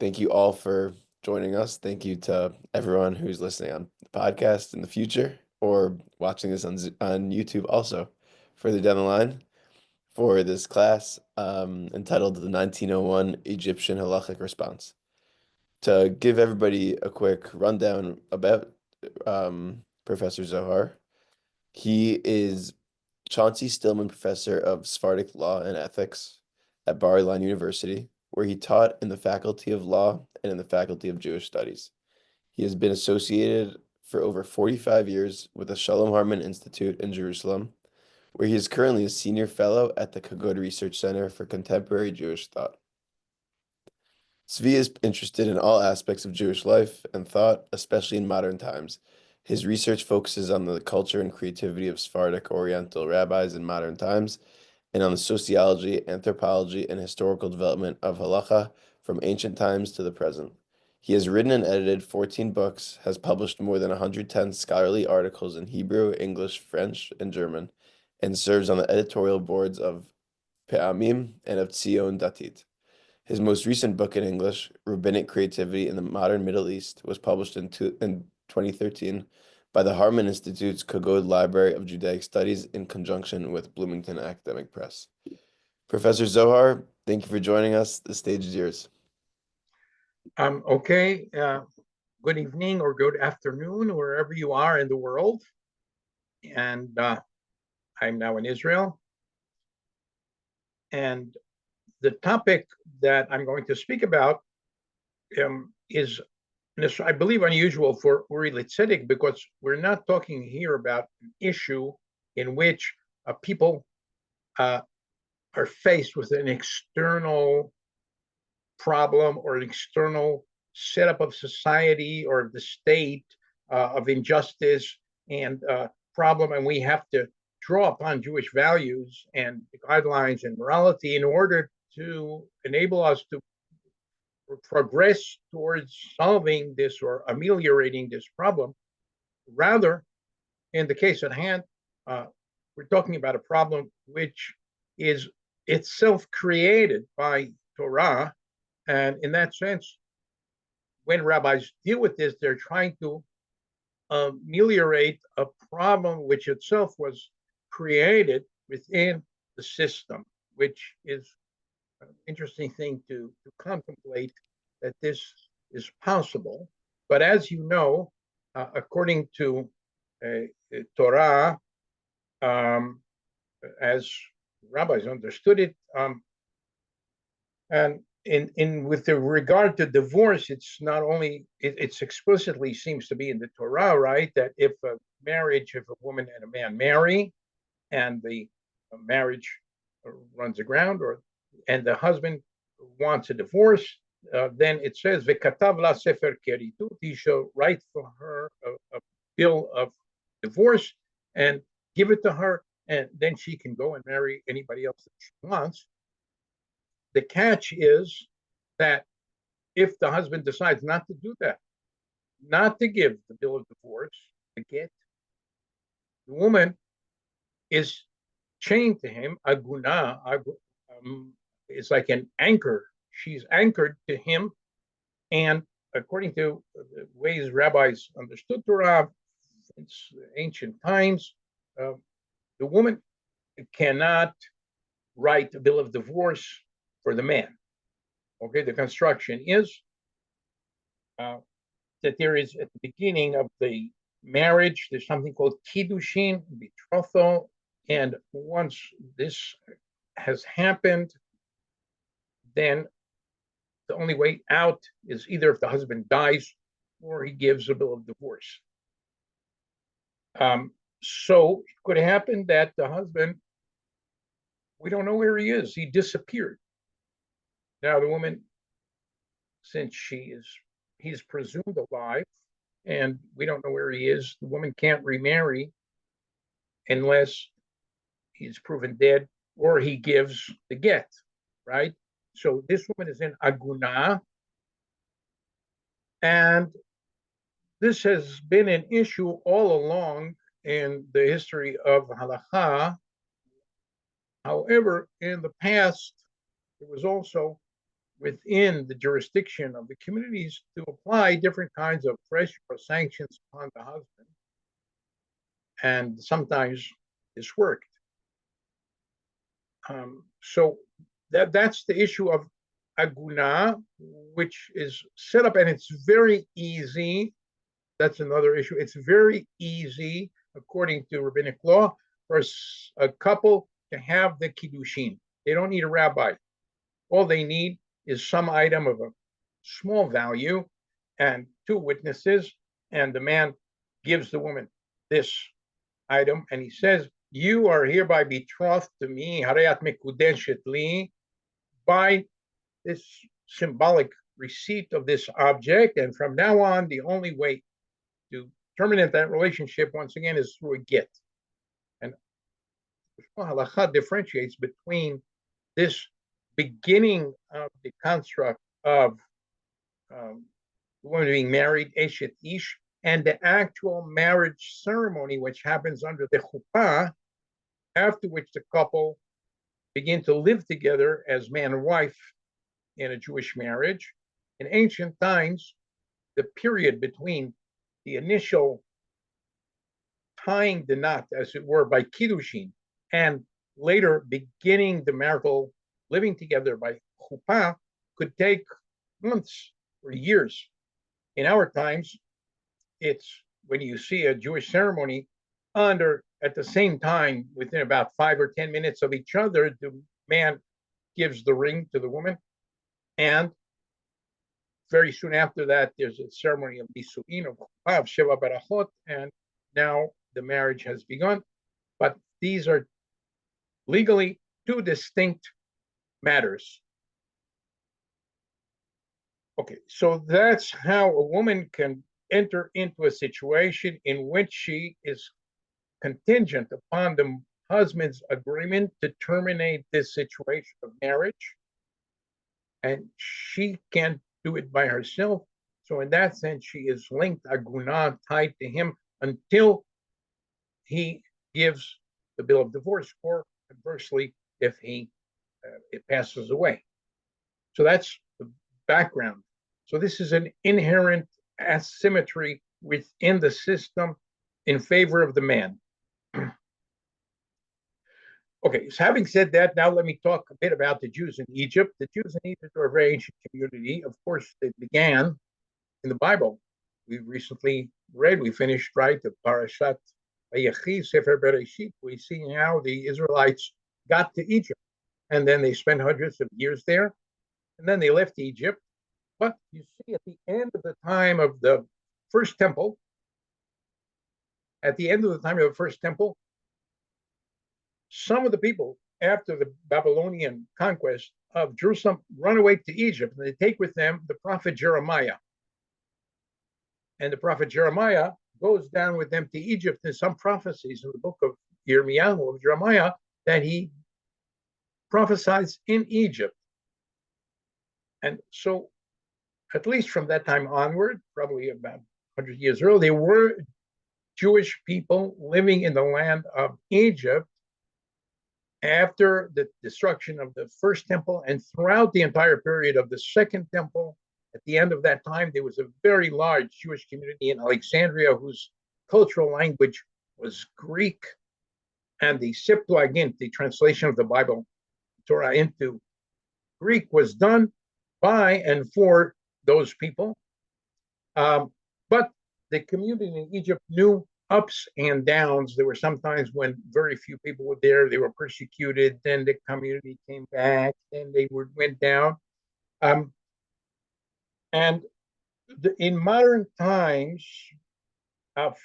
Thank you all for joining us. Thank you to everyone who's listening on the podcast in the future or watching this on YouTube also further down the line for this class entitled The 1901 Egyptian Halakhic Response. To give everybody a quick rundown about Professor Zohar, he is Chauncey Stillman Professor of Sephardic Law and Ethics at Bar-Ilan University, where he taught in the Faculty of Law and in the Faculty of Jewish Studies. He has been associated for over 45 years with the Shalom Hartman Institute in Jerusalem, where he is currently a senior fellow at the Kagod Research Center for Contemporary Jewish Thought. Zvi is interested in all aspects of Jewish life and thought, especially in modern times. His research focuses on the culture and creativity of Sephardic Oriental rabbis in modern times and on the sociology, anthropology, and historical development of halakha from ancient times to the present. He has written and edited 14 books, has published more than 110 scholarly articles in Hebrew, English, French, and German, and serves on the editorial boards of Pe'amim and of Tzion Datit. His most recent book in English, Rabbinic Creativity in the Modern Middle East, was published in 2013 by the Harman Institute's Kagod Library of Judaic Studies in conjunction with Bloomington Academic Press. Professor Zohar, thank you for joining us. The stage is yours. Okay. Good evening or good afternoon, wherever you are in the world. And I'm now in Israel. And the topic that I'm going to speak about is, I believe, unusual for Uri Litzedek, because we're not talking here about an issue in which people are faced with an external problem or an external setup of society or of the state of injustice and problem, and we have to draw upon Jewish values and guidelines and morality in order to enable us to progress towards solving this or ameliorating this problem. Rather, in the case at hand, we're talking about a problem which is itself created by Torah. And in that sense, when rabbis deal with this, they're trying to ameliorate a problem which itself was created within the system, which is an interesting thing to contemplate, that this is possible. But as you know, according to Torah, as rabbis understood it, and in with the regard to divorce, it's not only it's explicitly seems to be in the Torah, right, that if a woman and a man marry, and the marriage runs aground, and the husband wants a divorce, then it says v'katav la sefer keritut, he shall write for her a bill of divorce and give it to her, and then she can go and marry anybody else that she wants. The catch is that if the husband decides not to do that, not to give the bill of divorce, the get, the woman is chained to him. Aguna is like an anchor. She's anchored to him. And according to the ways rabbis understood Torah, since ancient times, the woman cannot write a bill of divorce for the man. Okay, the construction is that there is, at the beginning of the marriage, there's something called kiddushin, betrothal, and once this has happened, then the only way out is either if the husband dies or he gives a bill of divorce. So it could happen that the husband, we don't know where he is. He disappeared. Now the woman, since he's presumed alive, and we don't know where he is, the woman can't remarry unless he's proven dead or he gives the get, right? So this woman is in Aguna, and this has been an issue all along in the history of halakha. However, in the past, there was also within the jurisdiction of the communities to apply different kinds of pressure or sanctions upon the husband. And sometimes this worked. So that's the issue of Aguna, which is set up, and it's very easy. That's another issue. It's very easy, according to rabbinic law, for a couple to have the kiddushin. They don't need a rabbi. All they need is some item of a small value and two witnesses, and the man gives the woman this item, and he says, "You are hereby betrothed to me, harayat mekudeshet li, by this symbolic receipt of this object, and from now on, the only way to terminate that relationship, once again, is through a get." And halakha differentiates between this beginning of the construct of women being married, eshet ish, and the actual marriage ceremony, which happens under the chuppah, after which the couple begin to live together as man and wife in a Jewish marriage. In ancient times, the period between the initial tying the knot, as it were, by kiddushin, and later beginning the marital living together by chuppah, could take months or years. In our times, it's when you see a Jewish ceremony at the same time, within about 5 or 10 minutes of each other, the man gives the ring to the woman, and very soon after that, there's a ceremony of nisuin, of sheva barachot, and now the marriage has begun. But these are legally two distinct matters. Okay, so that's how a woman can enter into a situation in which she is contingent upon the husband's agreement to terminate this situation of marriage, and she can't do it by herself. So in that sense, she is linked, Aguna, tied to him until he gives the bill of divorce, or conversely, if it passes away. So that's the background. So this is an inherent asymmetry within the system in favor of the man. Okay, so having said that, now let me talk a bit about the Jews in Egypt. The Jews in Egypt are a very ancient community. Of course, they began in the Bible. We recently we finished, right, the Parashat Vayechi, Sefer Bereshit. We see how the Israelites got to Egypt, and then they spent hundreds of years there, and then they left Egypt. But you see, at the end of the time of the first temple, some of the people, after the Babylonian conquest of Jerusalem, run away to Egypt, and they take with them the prophet Jeremiah. And the prophet Jeremiah goes down with them to Egypt. There's some prophecies in the book of Yirmiyahu, of Jeremiah, that he prophesies in Egypt. And so, at least from that time onward, probably about 100 years earlier, there were Jewish people living in the land of Egypt after the destruction of the first temple, and throughout the entire period of the second temple. At the end of that time, there was a very large Jewish community in Alexandria whose cultural language was Greek, and the Septuagint, the translation of the Bible, Torah, into Greek, was done by and for those people. But the community in Egypt knew ups and downs. There were some times when very few people were there. They were persecuted. Then the community came back. Then they went down. And in modern times,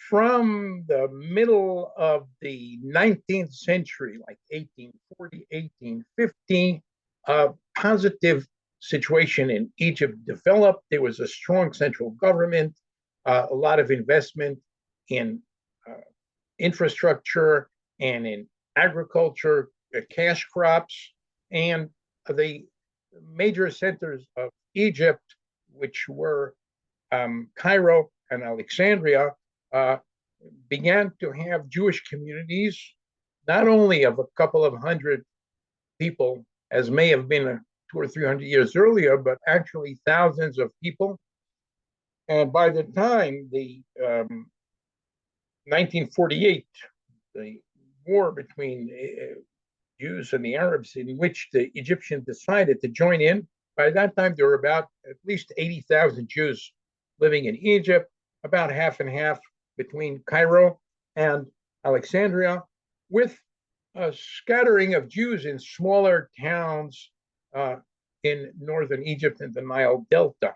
from the middle of the 19th century, like 1840, 1850, a positive situation in Egypt developed. There was a strong central government, a lot of investment in infrastructure and in agriculture, cash crops, and the major centers of Egypt, which were Cairo and Alexandria, began to have Jewish communities, not only of a couple of hundred people, as may have been 200 or 300 years earlier, but actually thousands of people. And by the time the 1948, the war between Jews and the Arabs, in which the Egyptians decided to join in, by that time there were about at least 80,000 Jews living in Egypt, about half and half between Cairo and Alexandria, with a scattering of Jews in smaller towns in northern Egypt and the Nile Delta.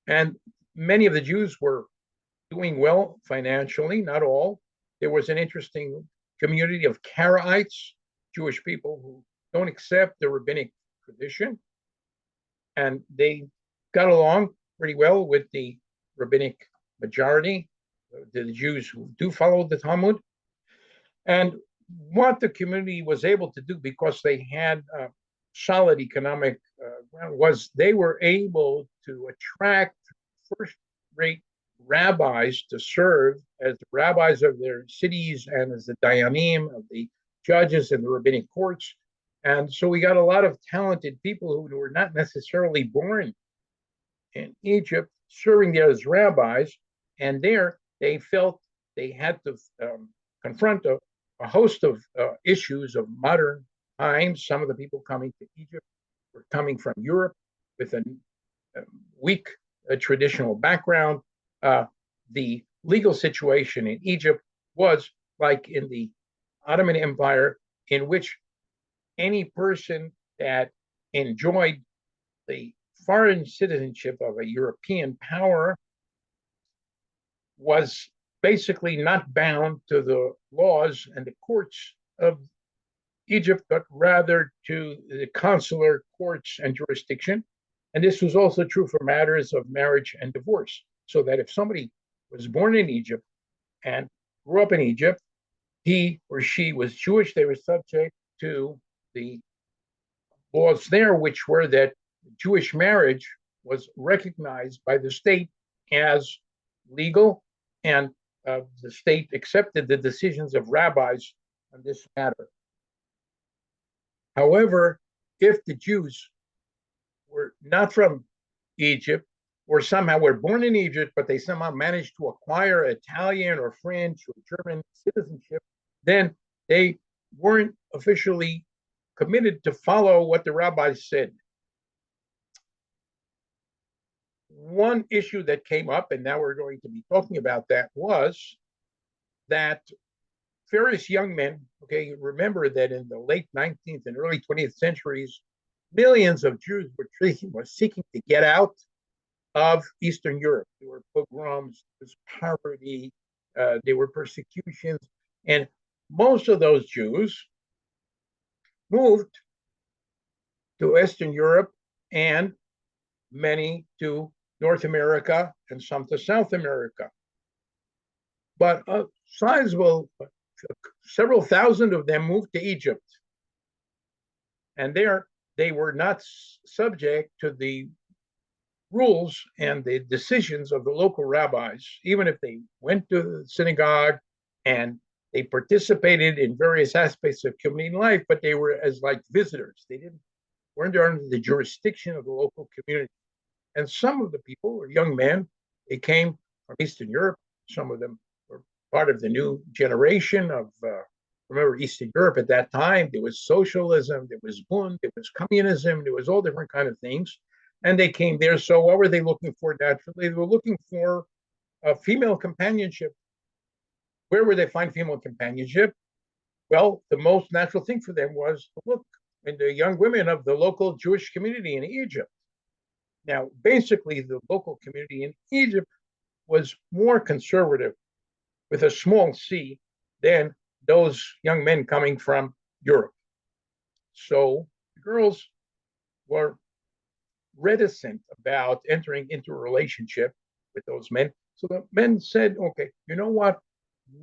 And many of the Jews were doing well financially, not all. There was an interesting community of Karaites, Jewish people who don't accept the rabbinic tradition, and they got along pretty well with the rabbinic majority, the Jews who do follow the Talmud. And what the community was able to do, because they had solid economic was they were able to attract first-rate rabbis to serve as the rabbis of their cities and as the dayanim of the judges in the rabbinic courts. And so we got a lot of talented people who were not necessarily born in Egypt serving there as rabbis. And there they felt they had to confront a host of issues of modern times. Some of the people coming to Egypt were coming from Europe with a weak traditional background. The legal situation in Egypt was like in the Ottoman Empire, in which any person that enjoyed the foreign citizenship of a European power was basically not bound to the laws and the courts of Egypt, but rather to the consular courts and jurisdiction. And this was also true for matters of marriage and divorce. So that if somebody was born in Egypt and grew up in Egypt, he or she was Jewish, they were subject to the laws there, which were that Jewish marriage was recognized by the state as legal, and the state accepted the decisions of rabbis on this matter. However, if the Jews were not from Egypt, or somehow were born in Egypt, but they somehow managed to acquire Italian or French or German citizenship, then they weren't officially committed to follow what the rabbis said. One issue that came up, and now we're going to be talking about that, was that various young men, okay, remember that in the late 19th and early 20th centuries, millions of Jews were seeking to get out of Eastern Europe. There were pogroms, there was poverty, there were persecutions, and most of those Jews moved to Western Europe, and many to North America, and some to South America. But a sizable, several thousand of them moved to Egypt. And there they were not subject to the rules and the decisions of the local rabbis, even if they went to the synagogue and they participated in various aspects of community life, but they were as like visitors. They weren't under the jurisdiction of the local community. And some of the people were young men. They came from Eastern Europe. Some of them were part of the new generation of, remember, Eastern Europe at that time. There was socialism, there was Bund, there was communism, there was all different kind of things. And they came there. So what were they looking for naturally? They were looking for a female companionship. Where would they find female companionship? Well, the most natural thing for them was to look in the young women of the local Jewish community in Egypt. Now, basically, the local community in Egypt was more conservative with a small c than those young men coming from Europe. So the girls were reticent about entering into a relationship with those men. So the men said, okay, you know what?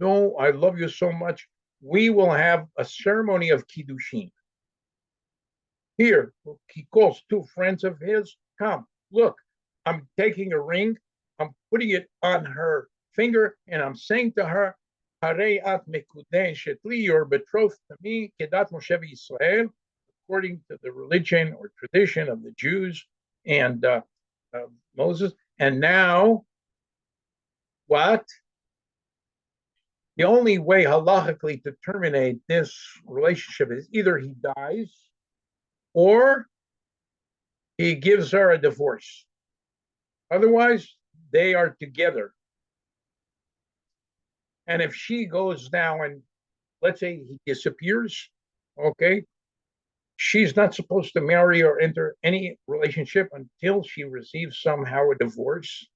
No, I love you so much. We will have a ceremony of kiddushin. Here, he calls two friends of his. Come, look, I'm taking a ring. I'm putting it on her finger, and I'm saying to her, Harei at mekudeshet li, you're betrothed to me, kedat Moshe Yisrael, according to the religion or tradition of the Jews and Moses. And now, what? The only way halachically to terminate this relationship is either he dies or he gives her a divorce. Otherwise, they are together. And if she goes now and let's say he disappears, okay, she's not supposed to marry or enter any relationship until she receives somehow a divorce.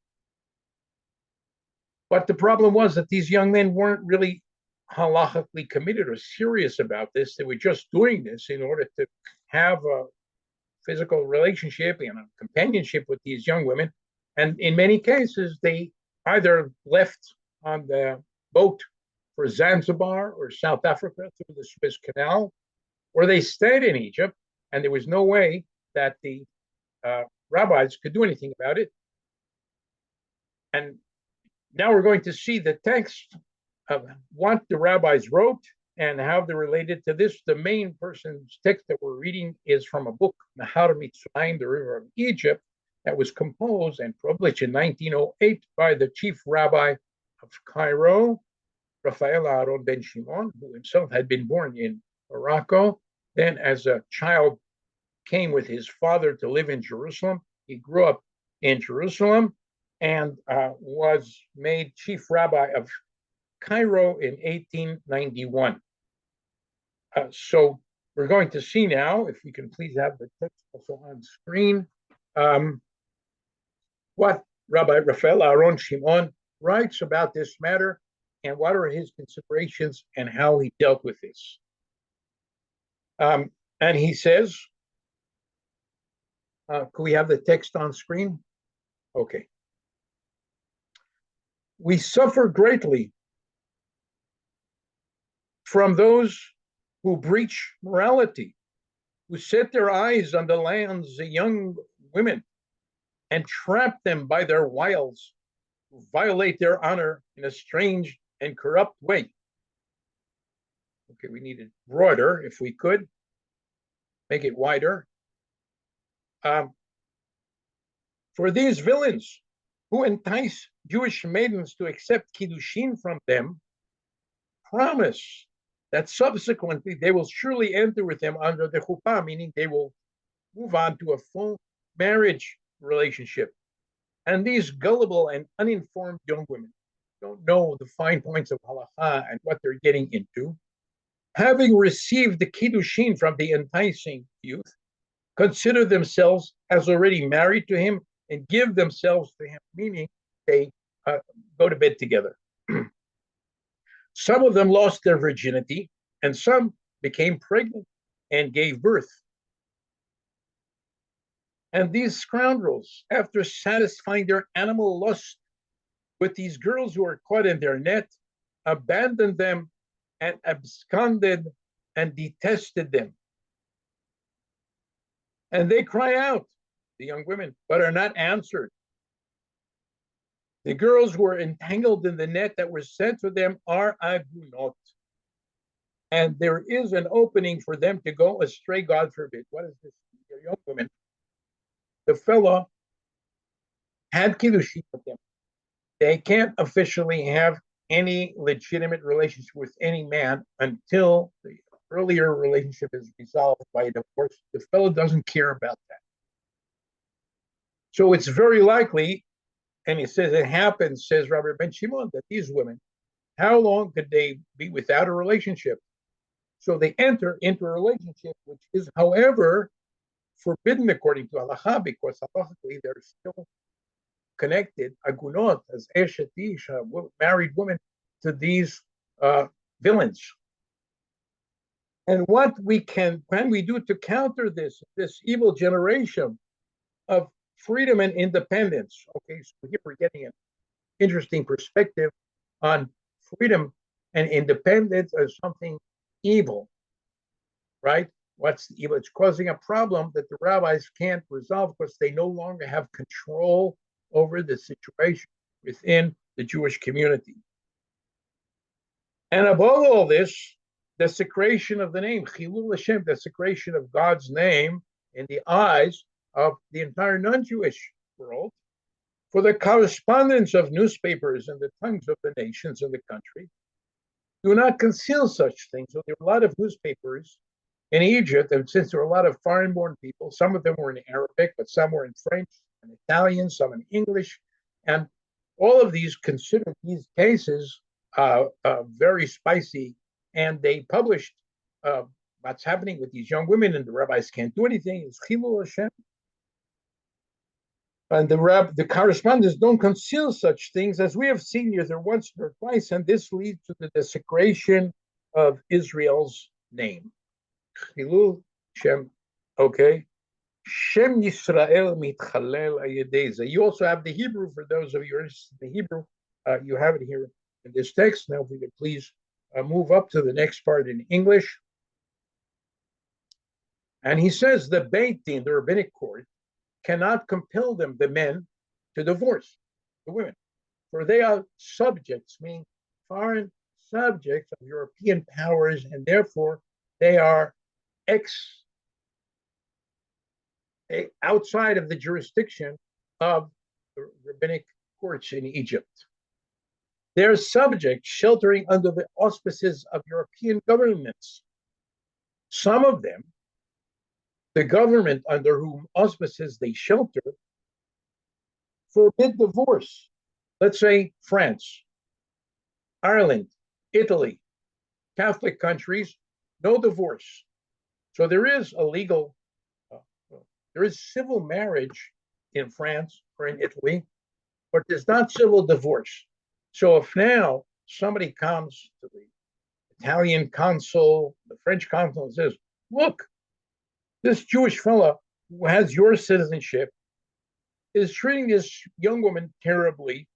But the problem was that these young men weren't really halachically committed or serious about this. They were just doing this in order to have a physical relationship and a companionship with these young women. And in many cases, they either left on the boat for Zanzibar or South Africa through the Suez Canal, or they stayed in Egypt, and there was no way that the rabbis could do anything about it. And now we're going to see the text of what the rabbis wrote and how they're related to this. The main person's text that we're reading is from a book, Nahar Mitzrayim, the River of Egypt, that was composed and published in 1908 by the chief rabbi of Cairo, Raphael Aaron ben Shimon, who himself had been born in Morocco. Then, as a child, came with his father to live in Jerusalem. He grew up in Jerusalem and was made chief rabbi of Cairo in 1891. So we're going to see now, if we can please have the text also on screen, what Rabbi Raphael Aaron Shimon writes about this matter and what are his considerations and how he dealt with this. And he says, can we have the text on screen? Okay. We suffer greatly from those who breach morality, who set their eyes on the land's young women and trap them by their wiles, who violate their honor in a strange and corrupt way. Okay, we need it broader if we could, make it wider. For these villains who entice Jewish maidens to accept kiddushin from them, promise that subsequently they will surely enter with them under the chuppah, meaning they will move on to a full marriage relationship. And these gullible and uninformed young women don't know the fine points of halakha and what they're getting into, having received the kiddushin from the enticing youth, consider themselves as already married to him and give themselves to him, meaning they go to bed together. Some of them lost their virginity, and some became pregnant and gave birth. And these scoundrels, after satisfying their animal lust with these girls who are caught in their net, abandoned them and absconded and detested them. And they cry out, the young women, but are not answered. The girls who are entangled in the net that was sent to them are Agunot. And there is an opening for them to go astray, God forbid. What is this? They're young women. The fellow had kiddushin with them. They can't officially have any legitimate relationship with any man until the earlier relationship is resolved by a divorce. The fellow doesn't care about that. So it's very likely, and he says it happens, says Rabbi Ben Shimon, that these women, how long could they be without a relationship? So they enter into a relationship, which is, however, forbidden according to halakha, because halachically they're still connected, agunot, as eshetish, married women, to these villains. And what can we do to counter this evil generation of freedom and independence? Okay, so here we're getting an interesting perspective on freedom and independence as something evil, right? What's the evil? It's causing a problem that the rabbis can't resolve because they no longer have control over the situation within the Jewish community. And above all this, desecration of the name, Chilul Hashem, desecration of God's name in the eyes of the entire non-Jewish world, for the correspondence of newspapers in the tongues of the nations in the country, do not conceal such things. So there were a lot of newspapers in Egypt, and since there were a lot of foreign-born people, some of them were in Arabic, but some were in French and Italian, some in English, and all of these considered these cases very spicy, and they published what's happening with these young women, and the rabbis can't do anything. It's Chilul Hashem. And the correspondents don't conceal such things, as we have seen either once or twice, and this leads to the desecration of Israel's name. Chilul Shem, okay? Shem Yisrael mitchalel ayedeza. You also have the Hebrew, for those of you interested in the Hebrew. You have it here in this text. Now, if we could please move up to the next part in English. And he says the Beit Din, the rabbinic court, cannot compel them, the men, to divorce the women, for they are subjects, meaning foreign subjects of European powers, and therefore they are outside of the jurisdiction of the rabbinic courts in Egypt. They're subjects sheltering under the auspices of European governments. Some of them, the government under whom auspices they shelter, forbid divorce. Let's say France, Ireland, Italy, Catholic countries, no divorce. So there is a legal, there is civil marriage in France or in Italy, but there's not civil divorce. So if now somebody comes to the Italian consul, the French consul, and says, look, this Jewish fella who has your citizenship is treating this young woman terribly,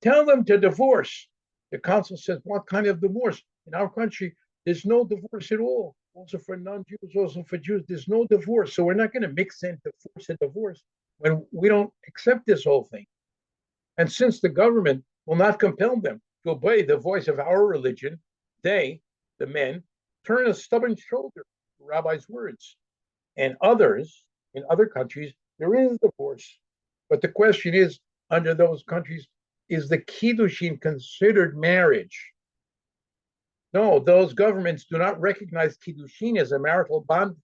tell them to divorce. The consul says, what kind of divorce? In our country, there's no divorce at all. Also for non-Jews, also for Jews, there's no divorce. So we're not going to mix in divorce and divorce when we don't accept this whole thing. And since the government will not compel them to obey the voice of our religion, they, the men, turn a stubborn shoulder to Rabbi's words. And others, in other countries, there is divorce. But the question is, under those countries, is the kiddushin considered marriage? No, those governments do not recognize kiddushin as a marital bond,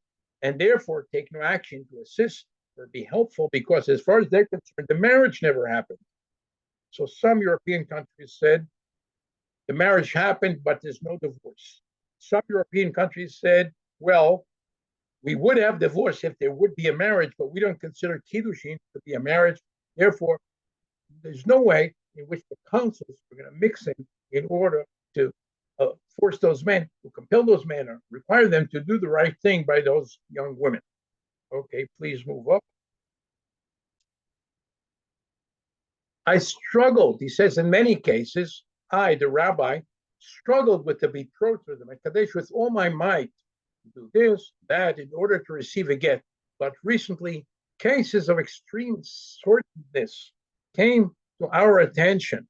and therefore take no action to assist or be helpful, because as far as they're concerned, the marriage never happened. So some European countries said the marriage happened, but there's no divorce. Some European countries said, well, we would have divorce if there would be a marriage, but we don't consider kiddushin to be a marriage. Therefore, there's no way in which the councils are going to mix in order to force those men, to compel those men, or require them to do the right thing by those young women. Okay, please move up. I struggled, he says, in many cases, I, the rabbi, struggled with the betrothed of the Mekadesh with all my might, to do this, that, in order to receive a get. But recently, cases of extreme sordidness came to our attention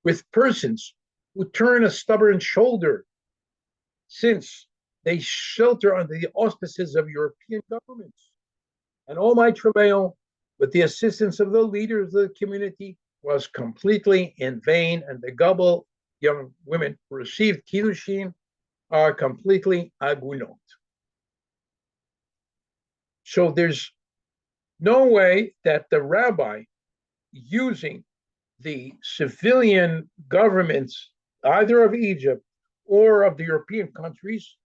with persons who turn a stubborn shoulder, since they shelter under the auspices of European governments. And all my travail, with the assistance of the leaders of the community, was completely in vain, and the gullible young women who received kiddushin are completely agunot. So there's no way that the rabbi, using the civilian governments, either of Egypt or of the European countries,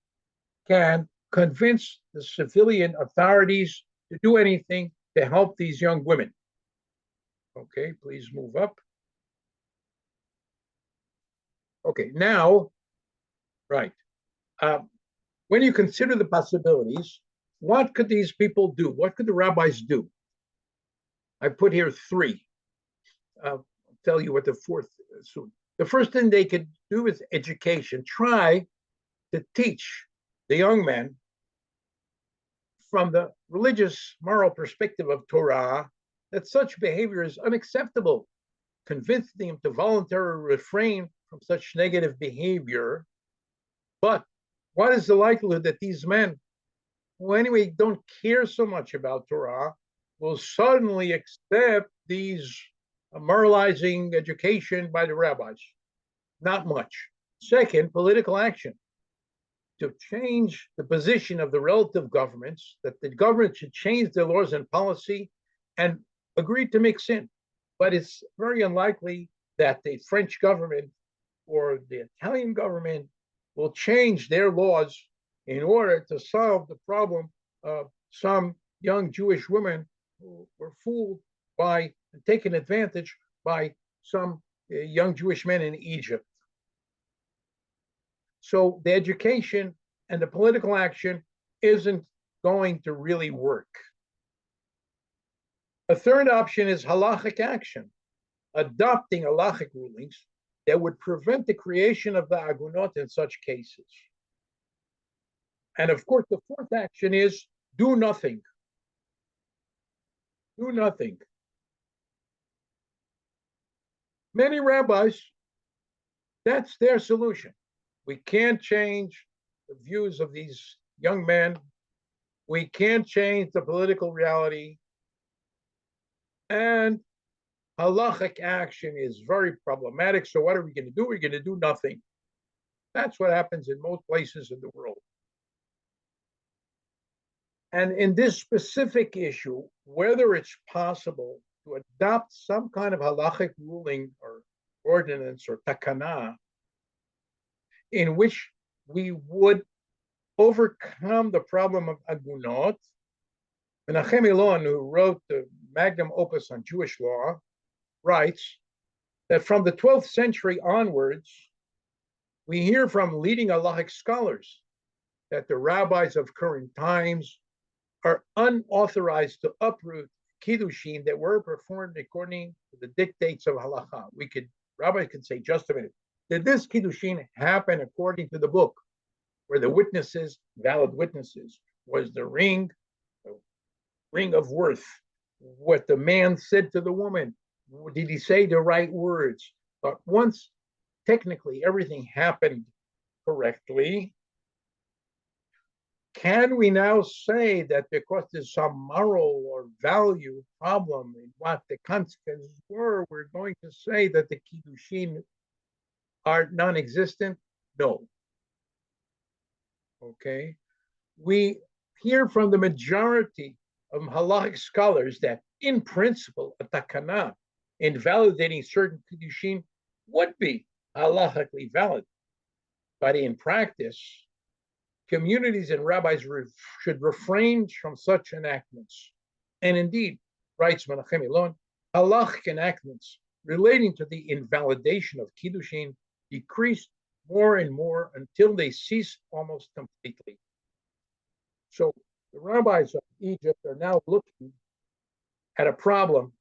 can convince the civilian authorities to do anything to help these young women. Okay, please move up. Okay, now, right. When you consider the possibilities, what could these people do? What could the rabbis do? I put here three. I'll tell you what the fourth is soon. The first thing they could do is education. Try to teach the young men from the religious moral perspective of Torah that such behavior is unacceptable. Convince them to voluntarily refrain from such negative behavior, But what is the likelihood that these men, who anyway don't care so much about Torah, will suddenly accept these moralizing education by the rabbis? Not much. Second, political action to change the position of the relative governments, that the government should change their laws and policy and agree to mix in. But it's very unlikely that the French government or the Italian government will change their laws in order to solve the problem of some young Jewish women who were fooled by and taken advantage by some young Jewish men in Egypt. So the education and the political action isn't going to really work. A third option is halakhic action, adopting halakhic rulings that would prevent the creation of the Agunot in such cases. And of course, the fourth action is do nothing. Do nothing. Many rabbis, that's their solution. We can't change the views of these young men. We can't change the political reality. And halachic action is very problematic. So what are we going to do? We're going to do nothing. That's what happens in most places in the world. And in this specific issue, whether it's possible to adopt some kind of halachic ruling or ordinance or takana in which we would overcome the problem of Agunot. Menachem Elon, who wrote the magnum opus on Jewish law, writes that from the 12th century onwards, we hear from leading halachic scholars that the rabbis of current times are unauthorized to uproot kiddushin that were performed according to the dictates of halakha. Rabbis could say, just a minute, did this kiddushin happen according to the book? Were the witnesses valid witnesses? Was the ring of worth? What the man said to the woman? Did he say the right words? But once technically everything happened correctly, can we now say that because there's some moral or value problem in what the consequences were, we're going to say that the kiddushin are non-existent? No. Okay. We hear from the majority of halachic scholars that in principle, a takana invalidating certain kiddushin would be halachically valid. But in practice, communities and rabbis should refrain from such enactments. And indeed, writes Menachem Elon, halachic enactments relating to the invalidation of kiddushin decreased more and more until they ceased almost completely. So the rabbis of Egypt are now looking at a problem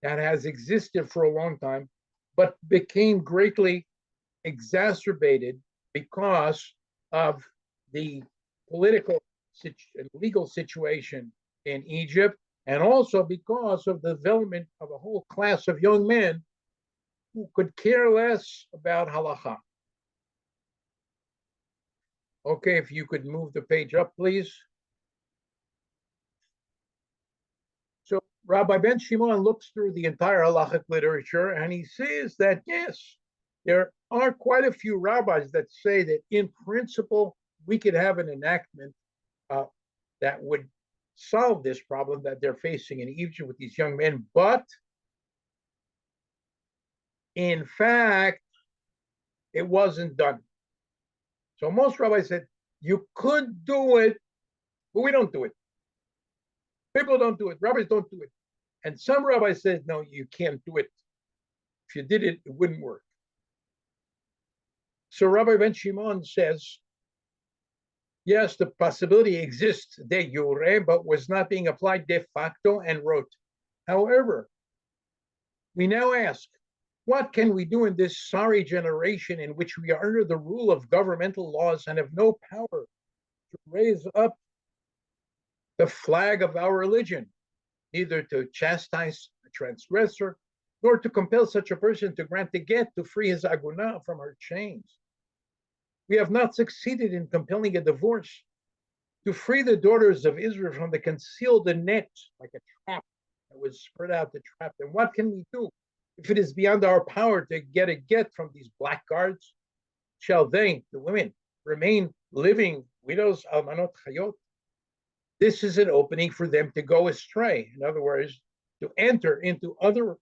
that has existed for a long time, but became greatly exacerbated because of the political and legal situation in Egypt, and also because of the development of a whole class of young men who could care less about halakha. Okay, if you could move the page up, please. So Rabbi Ben Shimon looks through the entire halachic literature, and he says that, yes, there are quite a few rabbis that say that in principle, we could have an enactment that would solve this problem that they're facing in Egypt with these young men. But in fact, it wasn't done. So most rabbis said, you could do it, but we don't do it. People don't do it. Rabbis don't do it. And some rabbis said, no, you can't do it. If you did it, it wouldn't work. So Rabbi Ben Shimon says, yes, the possibility exists de jure, but was not being applied de facto, and wrote, however, we now ask, what can we do in this sorry generation in which we are under the rule of governmental laws and have no power to raise up the flag of our religion, neither to chastise a transgressor, nor to compel such a person to grant the get to free his aguna from her chains? we have not succeeded in compelling a divorce. To free the daughters of Israel from the concealed net, like a trap that was spread out to trap them. What can we do? If it is beyond our power to get a get from these blackguards, shall they, the women, remain living widows, almanot chayot? This is an opening for them to go astray. In other words, to enter into other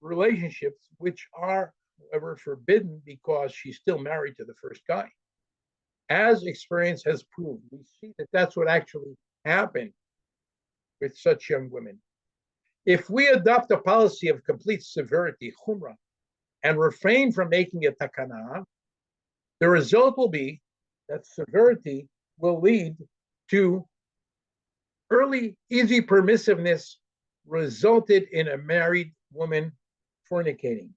relationships which are, however, forbidden because she's still married to the first guy. As experience has proved, we see that that's what actually happened with such young women. If we adopt a policy of complete severity, chumrah, and refrain from making a takana, the result will be that severity will lead to early, easy permissiveness resulted in a married woman fornicating.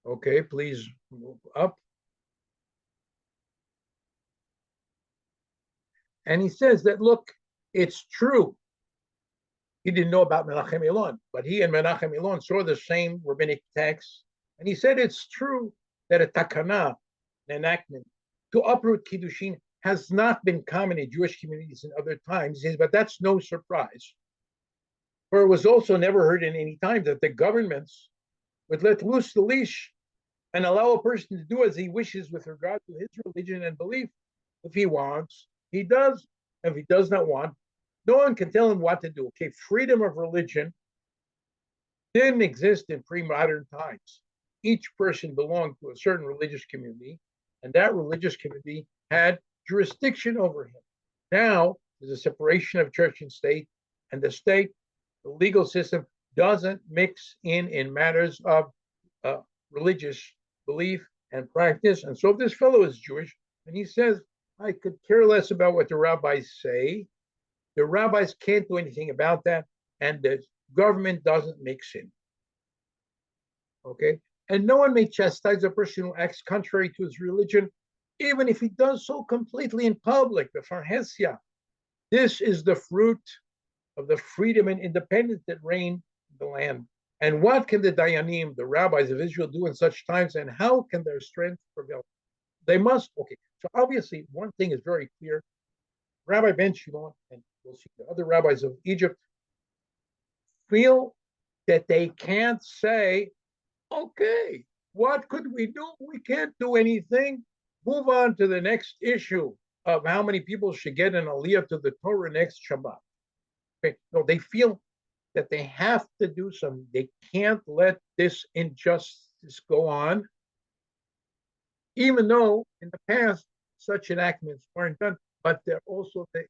Okay, please move up. And he says that, look, it's true. He didn't know about Menachem Elon, but he and Menachem Elon saw the same rabbinic text. And he said it's true that a takana, an enactment, to uproot kiddushin has not been common in Jewish communities in other times. He says, but that's no surprise. For it was also never heard in any time that the governments would let loose the leash and allow a person to do as he wishes with regard to his religion and belief. If he wants, he does. If he does not want, no one can tell him what to do. Okay, freedom of religion didn't exist in pre-modern times. Each person belonged to a certain religious community, and that religious community had jurisdiction over him. Now, there's a separation of church and state, and the state, the legal system, doesn't mix in matters of religious belief and practice. And so if this fellow is Jewish, and he says, I could care less about what the rabbis say, the rabbis can't do anything about that, and the government doesn't mix in. Okay? And no one may chastise a person who acts contrary to his religion, even if he does so completely in public, the farhesia. This is the fruit of the freedom and independence that reign in the land. And what can the dayanim, the rabbis of Israel, do in such times, and how can their strength prevail? They must, okay, so obviously one thing is very clear. Rabbi Ben Shimon, and we'll see the other rabbis of Egypt, feel that they can't say, okay, what could we do? We can't do anything. Move on to the next issue of how many people should get an aliyah to the Torah next Shabbat. Okay. No, they feel that they have to do something. They can't let this injustice go on, even though in the past such enactments weren't done. But they're also the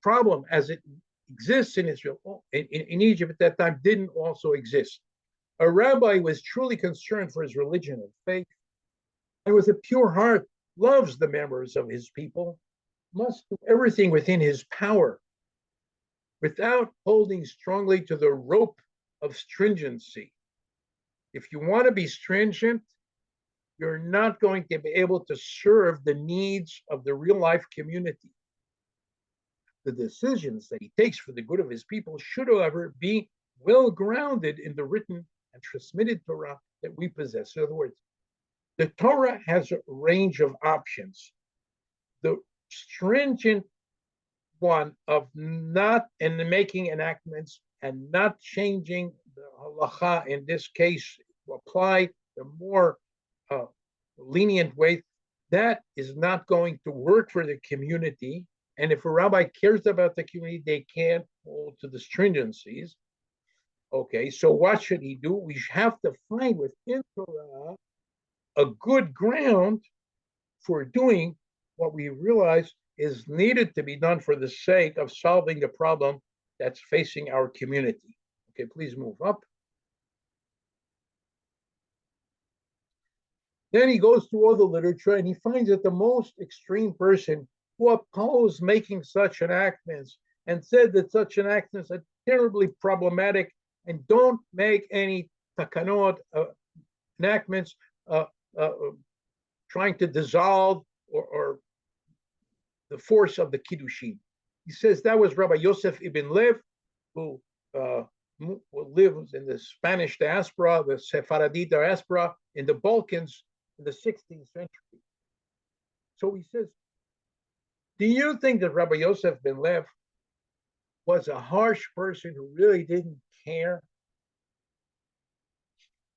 problem as it exists in Israel, in Egypt at that time, didn't also exist. A rabbi was truly concerned for his religion and faith, and with a pure heart loves the members of his people, must do everything within his power without holding strongly to the rope of stringency. If you want to be stringent, you're not going to be able to serve the needs of the real life community. The decisions that he takes for the good of his people should, however, be well grounded in the written and transmitted Torah that we possess. In other words, the Torah has a range of options. The stringent one of not making enactments and not changing the halakha, in this case, to apply the more lenient way, that is not going to work for the community. And if a rabbi cares about the community, they can't hold to the stringencies. Okay, so what should he do? We have to find within Torah a good ground for doing what we realize is needed to be done for the sake of solving the problem that's facing our community. Okay, please move up. Then he goes through all the literature and he finds that the most extreme person who opposed making such enactments and said that such enactments are terribly problematic and don't make any takanot enactments trying to dissolve or the force of the kiddushin. He says that was Rabbi Yosef ibn Lev, who lives in the Spanish diaspora, the Sephardi diaspora in the Balkans, in the 16th century. So he says, do you think that Rabbi Yosef ben Lev was a harsh person who really didn't care?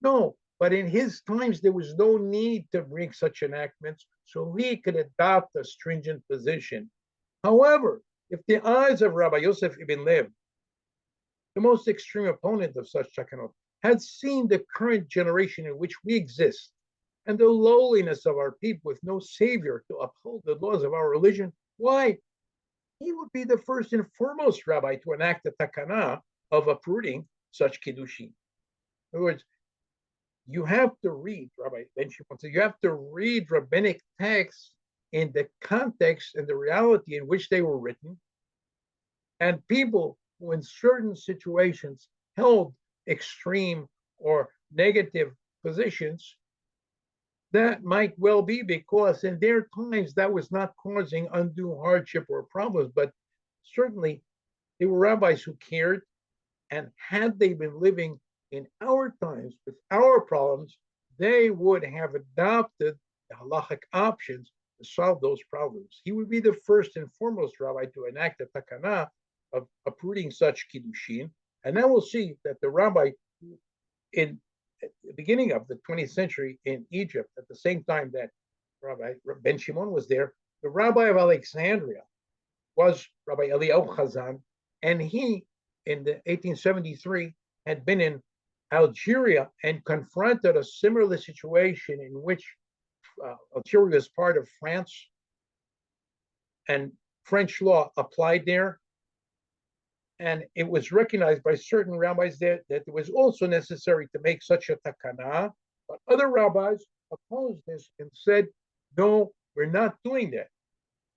No, but in his times, there was no need to bring such enactments, so he could adopt a stringent position. However, if the eyes of Rabbi Yosef ibn Lev, the most extreme opponent of such takanot, had seen the current generation in which we exist and the lowliness of our people with no savior to uphold the laws of our religion, why, he would be the first and foremost rabbi to enact the takana of uprooting such kiddushin. In other words, you have to read, Rabbi Ben Shimon said, you have to read rabbinic texts in the context and the reality in which they were written. And people who in certain situations held extreme or negative positions, that might well be because in their times that was not causing undue hardship or problems, but certainly they were rabbis who cared, and had they been living in our times with our problems, they would have adopted the halakhic options to solve those problems. He would be the first and foremost rabbi to enact the takana of uprooting such kiddushin. And then we'll see that the rabbi in the beginning of the 20th century in Egypt, at the same time that Rabbi Ben Shimon was there, the rabbi of Alexandria was Rabbi Eliyahu Chazan, and he, in the 1873, had been in Algeria and confronted a similar situation in which Algeria was part of France, and French law applied there. And it was recognized by certain rabbis that it was also necessary to make such a takana, but other rabbis opposed this and said, no, we're not doing that.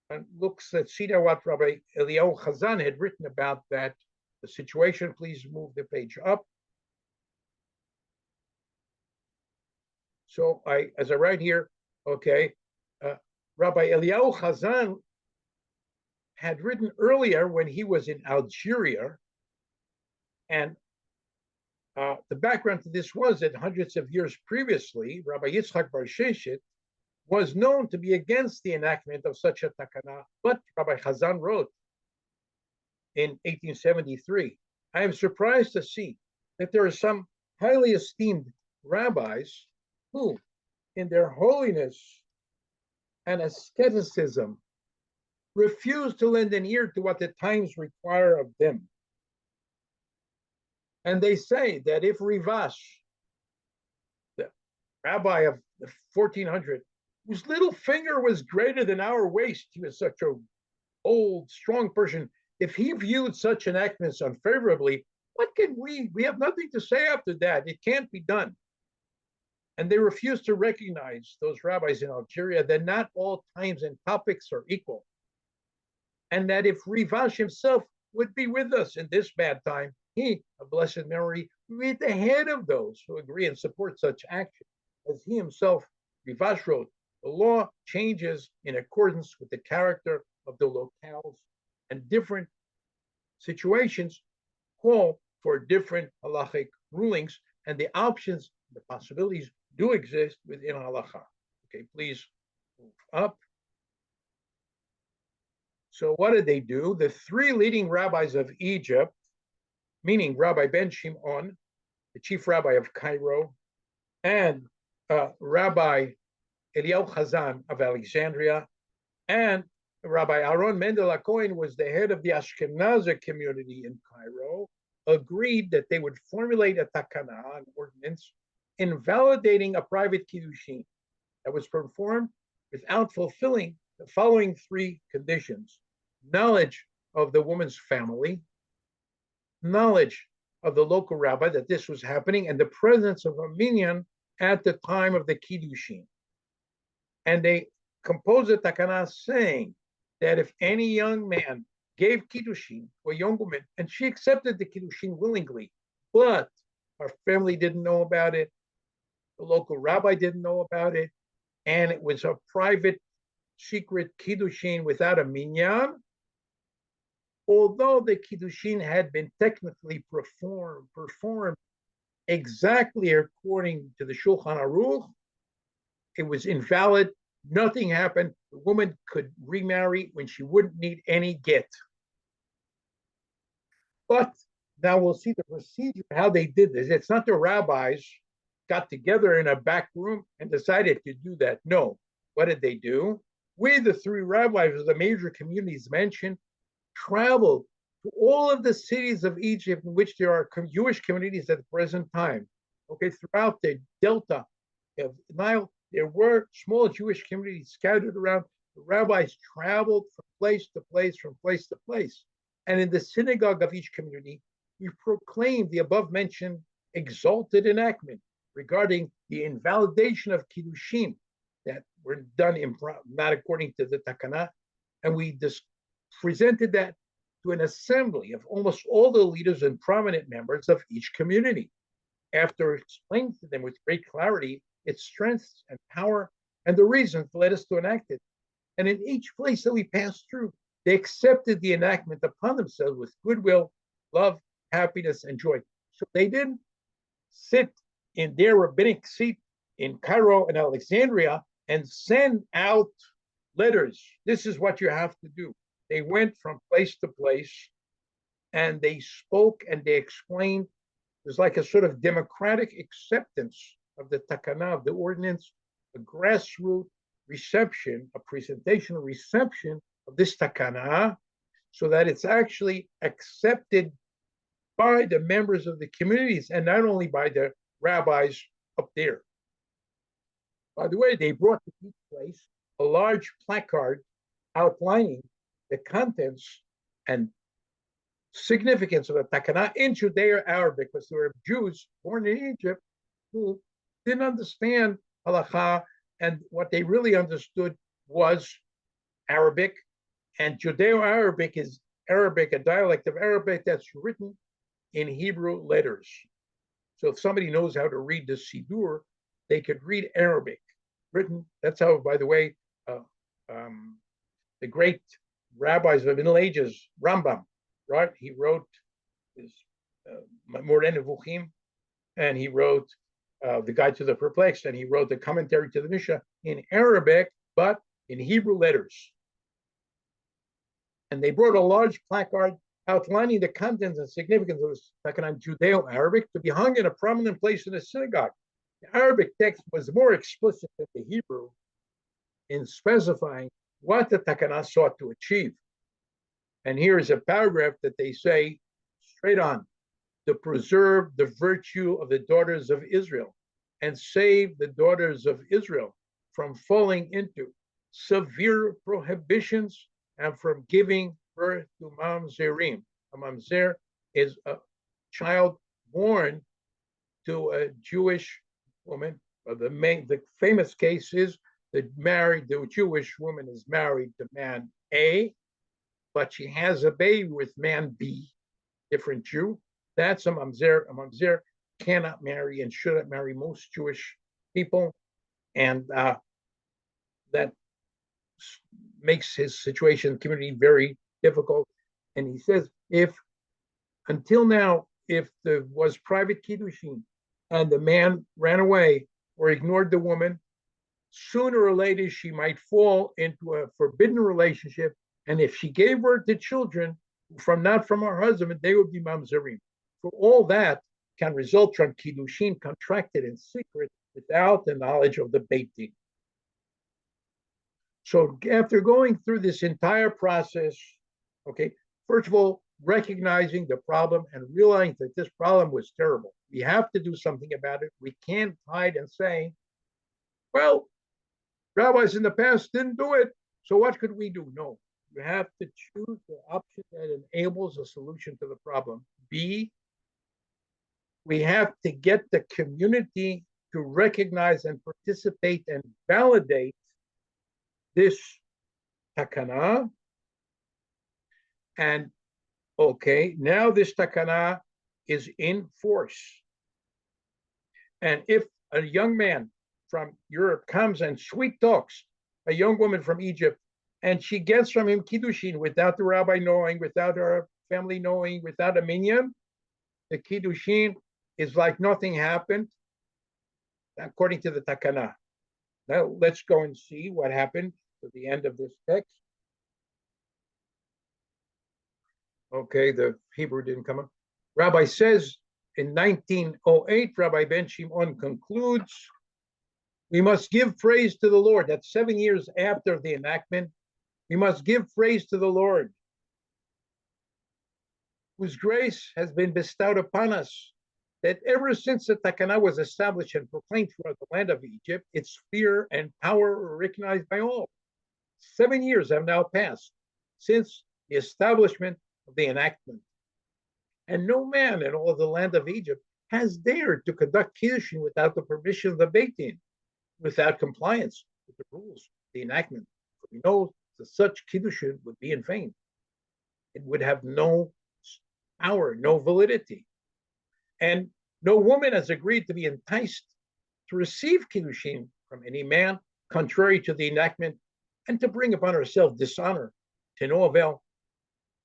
And let's see what Rabbi Eliyahu Chazan had written about that, the situation. Please move the page up. So as I write here, okay, Rabbi Eliyahu Chazan had written earlier when he was in Algeria, and the background to this was that hundreds of years previously, Rabbi Yitzchak Bar Sheshet was known to be against the enactment of such a takana, but Rabbi Chazan wrote in 1873, I am surprised to see that there are some highly esteemed rabbis who, in their holiness and asceticism, refuse to lend an ear to what the times require of them. And they say that if Rivash, the rabbi of the 1400, whose little finger was greater than our waist, he was such a old, strong person, if he viewed such enactments unfavorably, what can we have nothing to say after that. It can't be done. And they refuse to recognize, those rabbis in Algeria, that not all times and topics are equal. And that if Rivash himself would be with us in this bad time, he, of blessed memory, would be at the head of those who agree and support such action. As he himself, Rivash, wrote, the law changes in accordance with the character of the locales, and different situations call for different halachic rulings, and the options, the possibilities do exist within halakha. Okay, please move up. So what did they do? The three leading rabbis of Egypt, meaning Rabbi Ben Shimon, the chief rabbi of Cairo, and Rabbi Eliyahu Chazan of Alexandria, and Rabbi Aaron Mendel HaKohen was the head of the Ashkenazi community in Cairo, agreed that they would formulate a takana, an ordinance, invalidating a private kiddushin that was performed without fulfilling the following three conditions: knowledge of the woman's family, knowledge of the local rabbi that this was happening, and the presence of a minyan at the time of the kiddushin. And they composed a takana saying that if any young man gave kiddushin to a young woman and she accepted the kiddushin willingly, but her family didn't know about it, the local rabbi didn't know about it, and it was a private, secret kiddushin without a minyan, although the kiddushin had been technically performed exactly according to the Shulchan Aruch, it was invalid. Nothing happened. The woman could remarry when she wouldn't need any get. But now we'll see the procedure, how they did this. It's not the rabbis got together in a back room and decided to do that. No. What did they do? We, the three rabbis of the major communities mentioned, traveled to all of the cities of Egypt in which there are Jewish communities at the present time. Okay, throughout the delta of Nile, there were small Jewish communities scattered around. The rabbis traveled from place to place, from place to place. And in the synagogue of each community, we proclaimed the above mentioned exalted enactment regarding the invalidation of kiddushin that were done not according to the takana. And we presented that to an assembly of almost all the leaders and prominent members of each community. After explaining to them with great clarity its strengths and power and the reasons led us to enact it. And in each place that we passed through, they accepted the enactment upon themselves with goodwill, love, happiness, and joy. So they didn't sit in their rabbinic seat in Cairo and Alexandria and send out letters. This is what you have to do. They went from place to place and they spoke and they explained. There's like a sort of democratic acceptance of the takana, of the ordinance, a grassroots reception, a presentational reception of this takana, so that it's actually accepted by the members of the communities and not only by the rabbis up there. By the way, they brought to each place a large placard outlining the contents and significance of the takana in Judeo-Arabic, because there were Jews born in Egypt who didn't understand halakha, and what they really understood was Arabic, and Judeo-Arabic is Arabic, a dialect of Arabic that's written in Hebrew letters. So if somebody knows how to read the Siddur, they could read Arabic written. That's how, by the way, the great rabbis of the Middle Ages, Rambam, right? He wrote his Moreh Nevuchim, and he wrote the Guide to the Perplexed, and he wrote the commentary to the Mishnah in Arabic, but in Hebrew letters. And they brought a large placard outlining the contents and significance of this Takana Judeo-Arabic to be hung in a prominent place in the synagogue. The Arabic text was more explicit than the Hebrew in specifying what the Takana sought to achieve. And here is a paragraph that they say straight on: to preserve the virtue of the daughters of Israel and save the daughters of Israel from falling into severe prohibitions and from giving birth to mamzerim. A mamzer is a child born to a Jewish woman. The famous case is the Jewish woman is married to man A, but she has a baby with man B, different Jew. That's a mamzer. A mamzer cannot marry and shouldn't marry most Jewish people, and that makes his situation, community, very difficult. And he says, if until now, if there was private kiddushin and the man ran away or ignored the woman, sooner or later she might fall into a forbidden relationship. And if she gave birth to children not from her husband, they would be mamzerim. For all that can result from kiddushin contracted in secret without the knowledge of the Beit Din. So after going through this entire process, okay, first of all, recognizing the problem and realizing that this problem was terrible. We have to do something about it. We can't hide and say, well, rabbis in the past didn't do it, so what could we do? No, you have to choose the option that enables a solution to the problem. B, we have to get the community to recognize and participate and validate this takana. And okay, now this takana is in force. And if a young man from Europe comes and sweet talks a young woman from Egypt, and she gets from him kiddushin without the rabbi knowing, without her family knowing, without a minyan, the kiddushin is like nothing happened, according to the takana. Now let's go and see what happened to the end of this text. Okay, the Hebrew didn't come up. Rabbi says in 1908, Rabbi Ben Shimon concludes, we must give praise to the Lord. That's 7 years after the enactment. We must give praise to the Lord, whose grace has been bestowed upon us, that ever since the Takana was established and proclaimed throughout the land of Egypt, its fear and power were recognized by all. 7 years have now passed since the establishment of the enactment. And no man in all of the land of Egypt has dared to conduct kiddushin without the permission of the Beit Din, without compliance with the rules of the enactment. For we know that such kiddushin would be in vain. It would have no power, no validity. And no woman has agreed to be enticed to receive kiddushin from any man, contrary to the enactment, and to bring upon herself dishonor to no avail.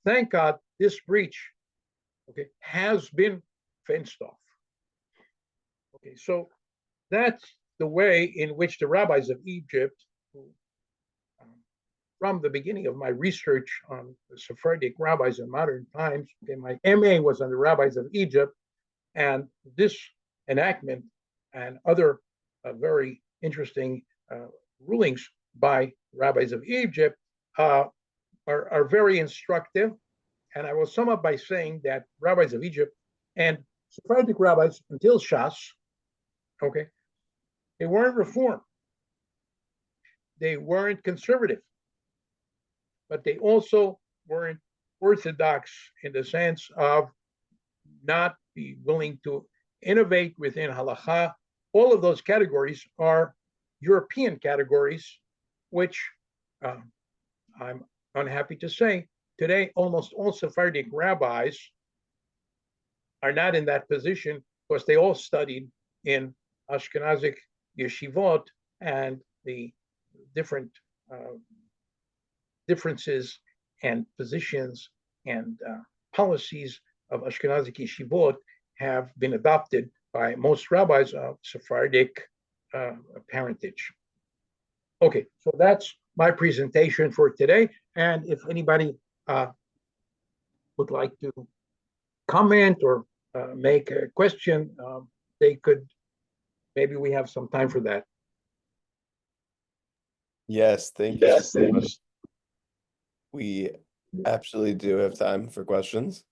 Thank God, this breach, has been fenced off. Okay, so that's the way in which the rabbis of Egypt, who, from the beginning of my research on the Sephardic rabbis in modern times, my MA was on the rabbis of Egypt, and this enactment and other very interesting rulings by rabbis of Egypt are very instructive. And I will sum up by saying that rabbis of Egypt and Sephardic rabbis until Shas, they weren't reform. They weren't conservative, but they also weren't orthodox in the sense of not be willing to innovate within halakha. All of those categories are European categories, which I'm unhappy to say, today almost all Sephardic rabbis are not in that position because they all studied in Ashkenazic yeshivot, and the different differences and positions and policies of Ashkenazic yeshivot have been adopted by most rabbis of Sephardic parentage. Okay, so that's my presentation for today. And if anybody would like to comment or make a question, they could, maybe we have some time for that. Yes, thank you so much. We absolutely do have time for questions.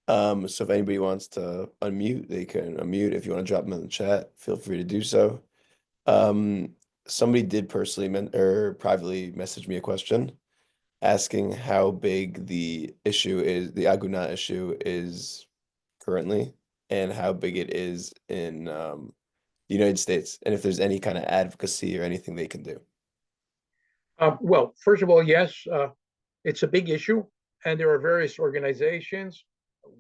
So if anybody wants to unmute, they can unmute. If you want to drop them in the chat, feel free to do so. Somebody did personally or privately message me a question asking how big the issue is, the Aguna issue is currently, and how big it is in the United States, and if there's any kind of advocacy or anything they can do. Well, first of all, yes, it's a big issue, and there are various organizations,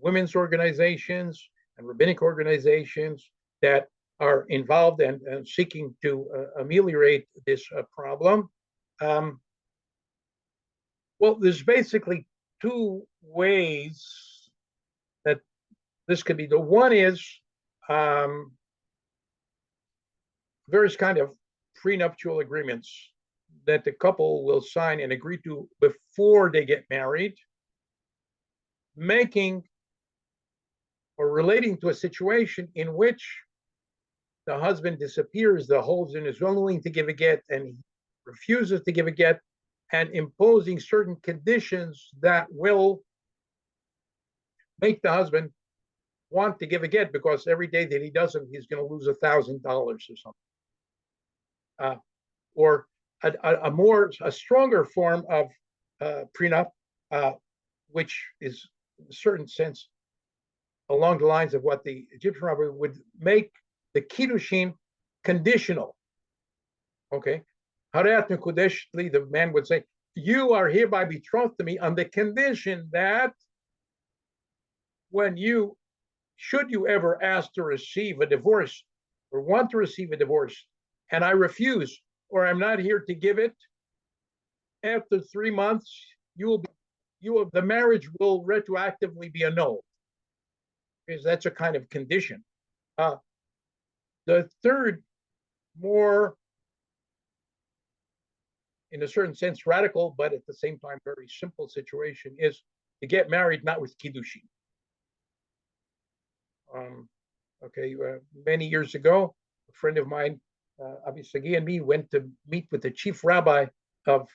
women's organizations, and rabbinic organizations that are involved and seeking to ameliorate this problem. Well, there's basically two ways that this could be. The one is various kind of prenuptial agreements that the couple will sign and agree to before they get married, making or relating to a situation in which the husband disappears, the husband is unwilling to give a get and he refuses to give a get, and imposing certain conditions that will make the husband want to give a get, because every day that he doesn't, he's going to lose $1,000 or something. Or a stronger form of prenup, which is in a certain sense along the lines of what the Egyptian rabbi would make the kiddushin conditional. Okay, the man would say, "You are hereby betrothed to me on the condition that should you ever ask to receive a divorce or want to receive a divorce, and I refuse, or I'm not here to give it, after 3 months, the marriage will retroactively be annulled," because that's a kind of condition. The third, more in a certain sense, radical, but at the same time, very simple situation is to get married not with kiddushin. Um, okay, many years ago, a friend of mine, Avi and me, went to meet with the chief rabbi of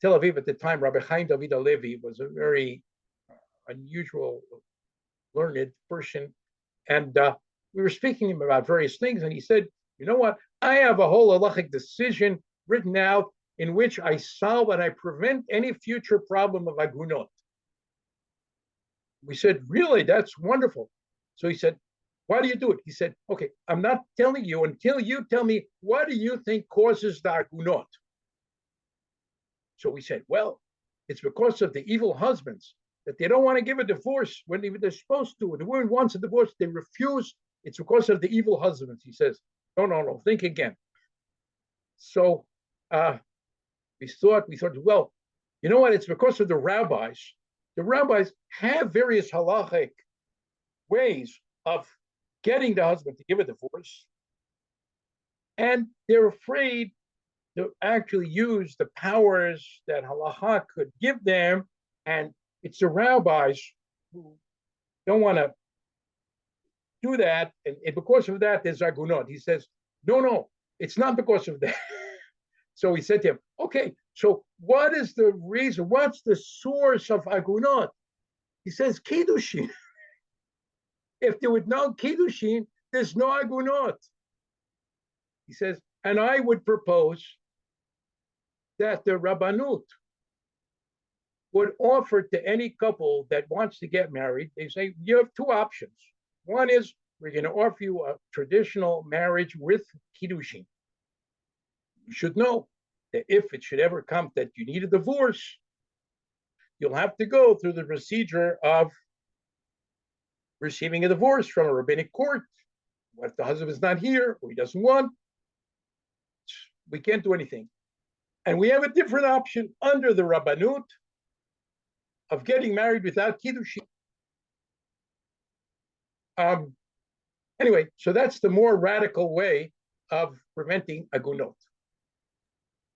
Tel Aviv at the time. Rabbi Chaim David Alevi was a very unusual, learned person, and we were speaking to him about various things, and he said, "You know what? I have a whole halakhic decision written out in which I solve and I prevent any future problem of Agunot." We said, "Really? That's wonderful." So he said, "Why do you do it?" He said, "Okay, I'm not telling you until you tell me what do you think causes the Agunot." So we said, "Well, it's because of the evil husbands that they don't want to give a divorce when they're supposed to. When the woman wants a divorce, they refuse. It's because of the evil husbands." He says, "No, no, no. Think again." So we thought, well, you know what? It's because of the rabbis. The rabbis have various halachic ways of getting the husband to give a divorce, and they're afraid to actually use the powers that halakha could give them, and it's the rabbis who don't want to do that, and because of that, there's Agunot. He says, no, no, it's not because of that. So he said to him, okay, so what is the reason? What's the source of Agunot? He says, kiddushin. If there was no kiddushin, there's no Agunot. He says, and I would propose that the Rabbanut would offer to any couple that wants to get married, they say, you have two options. One is, we're going to offer you a traditional marriage with kiddushin. You should know that if it should ever come that you need a divorce, you'll have to go through the procedure of receiving a divorce from a rabbinic court. What if the husband is not here or he doesn't want? We can't do anything. And we have a different option under the Rabbanut of getting married without kiddushin. Anyway, so that's the more radical way of preventing agunot.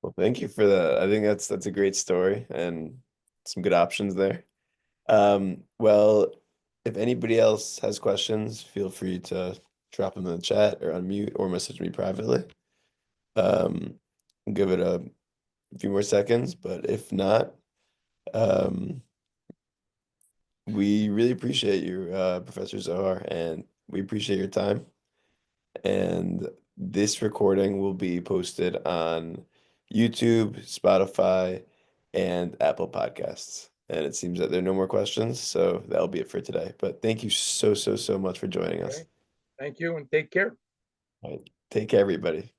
Well, thank you for that. I think that's a great story and some good options there. Well, if anybody else has questions, feel free to drop them in the chat or unmute or message me privately. Um, give it a few more seconds, but if not, um, we really appreciate you, Professor Zohar, and we appreciate your time. And this recording will be posted on YouTube, Spotify, and Apple Podcasts. And it seems that there are no more questions, so that'll be it for today. But thank you so, so, so much for joining us. Okay. Thank you and take care. All right. Take care, everybody.